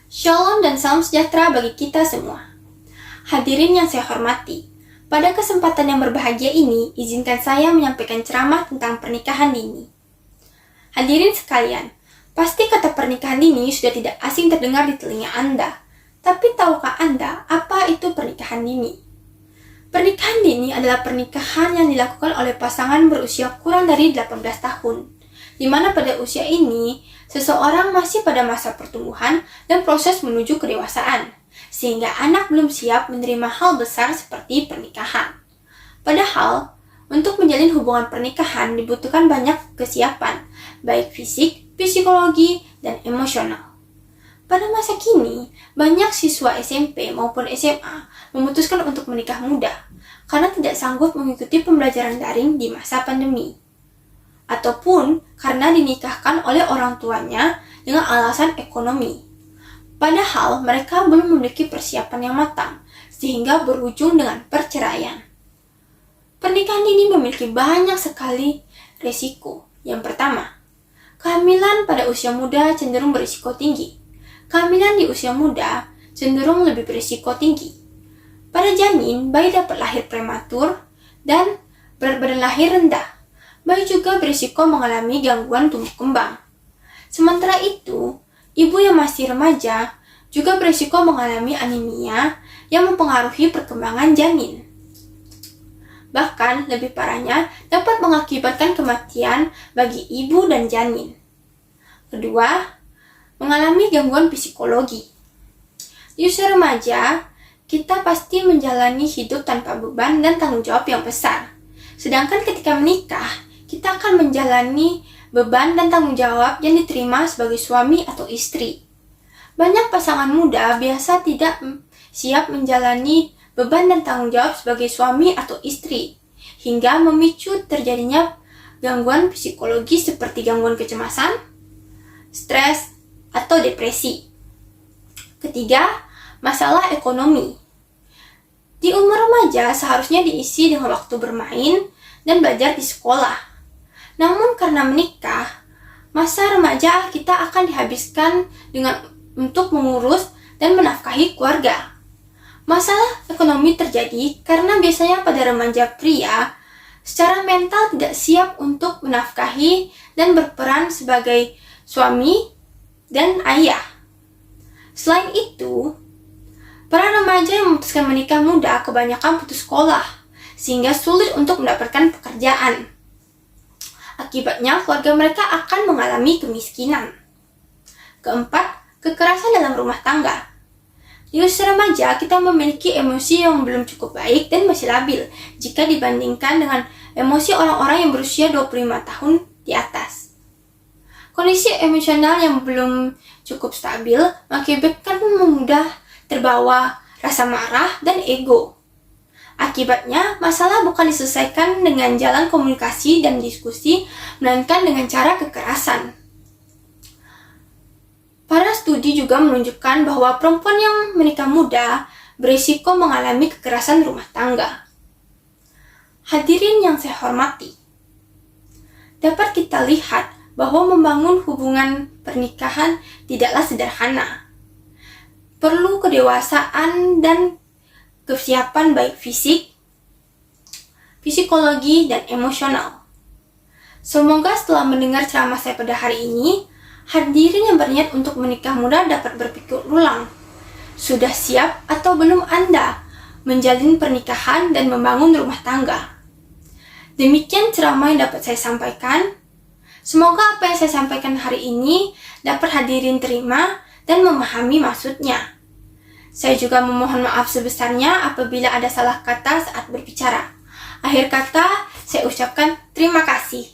Shalom dan salam sejahtera bagi kita semua. Hadirin yang saya hormati, pada kesempatan yang berbahagia ini, izinkan saya menyampaikan ceramah tentang pernikahan dini. Hadirin sekalian, pasti kata pernikahan dini sudah tidak asing terdengar di telinga Anda. Tapi tahukah Anda apa itu pernikahan dini? Pernikahan dini adalah pernikahan yang dilakukan oleh pasangan berusia kurang dari 18 tahun, di mana pada usia ini, seseorang masih pada masa pertumbuhan dan proses menuju kedewasaan, sehingga anak belum siap menerima hal besar seperti pernikahan. Padahal, untuk menjalin hubungan pernikahan dibutuhkan banyak kesiapan, baik fisik, psikologi, dan emosional. Pada masa kini, banyak siswa SMP maupun SMA memutuskan untuk menikah muda, karena tidak sanggup mengikuti pembelajaran daring di masa pandemi. Ataupun karena dinikahkan oleh orang tuanya dengan alasan ekonomi. Padahal mereka belum memiliki persiapan yang matang, sehingga berujung dengan perceraian. Pernikahan dini memiliki banyak sekali resiko. Yang pertama, kehamilan pada usia muda cenderung berisiko tinggi. Kehamilan di usia muda cenderung lebih berisiko tinggi. Pada janin, bayi dapat lahir prematur dan berat badan lahir rendah. Bayi juga berisiko mengalami gangguan tumbuh kembang. Sementara itu, ibu yang masih remaja juga berisiko mengalami anemia yang mempengaruhi perkembangan janin. Bahkan, lebih parahnya dapat mengakibatkan kematian bagi ibu dan janin. Kedua, mengalami gangguan psikologi. Di usia remaja, kita pasti menjalani hidup tanpa beban dan tanggung jawab yang besar. Sedangkan ketika menikah, kita akan menjalani beban dan tanggung jawab yang diterima sebagai suami atau istri. Banyak pasangan muda biasa tidak siap menjalani beban dan tanggung jawab sebagai suami atau istri, hingga memicu terjadinya gangguan psikologi seperti gangguan kecemasan, stres, atau depresi. Ketiga, masalah ekonomi. Di umur remaja seharusnya diisi dengan waktu bermain dan belajar di sekolah. Namun karena menikah, masa remaja kita akan dihabiskan untuk mengurus dan menafkahi keluarga. Masalah ekonomi terjadi karena biasanya pada remaja pria secara mental tidak siap untuk menafkahi dan berperan sebagai suami dan ayah. Selain itu, para remaja yang memutuskan menikah muda kebanyakan putus sekolah, sehingga sulit untuk mendapatkan pekerjaan. Akibatnya, keluarga mereka akan mengalami kemiskinan. Keempat, kekerasan dalam rumah tangga. Di usia remaja, kita memiliki emosi yang belum cukup baik dan masih labil jika dibandingkan dengan emosi orang-orang yang berusia 25 tahun di atas. Kondisi emosional yang belum cukup stabil mengakibatkan mudah terbawa rasa marah dan ego. Akibatnya, masalah bukan diselesaikan dengan jalan komunikasi dan diskusi, melainkan dengan cara kekerasan. Para studi juga menunjukkan bahwa perempuan yang menikah muda berisiko mengalami kekerasan rumah tangga. Hadirin yang saya hormati, dapat kita lihat bahwa membangun hubungan pernikahan tidaklah sederhana. Perlu kedewasaan dan kesiapan baik fisik, psikologi, dan emosional. Semoga setelah mendengar ceramah saya pada hari ini, hadirin yang berniat untuk menikah muda dapat berpikir ulang. Sudah siap atau belum Anda menjalin pernikahan dan membangun rumah tangga? Demikian ceramah yang dapat saya sampaikan. Semoga apa yang saya sampaikan hari ini dapat hadirin terima dan memahami maksudnya. Saya juga memohon maaf sebesarnya apabila ada salah kata saat berbicara. Akhir kata, saya ucapkan terima kasih.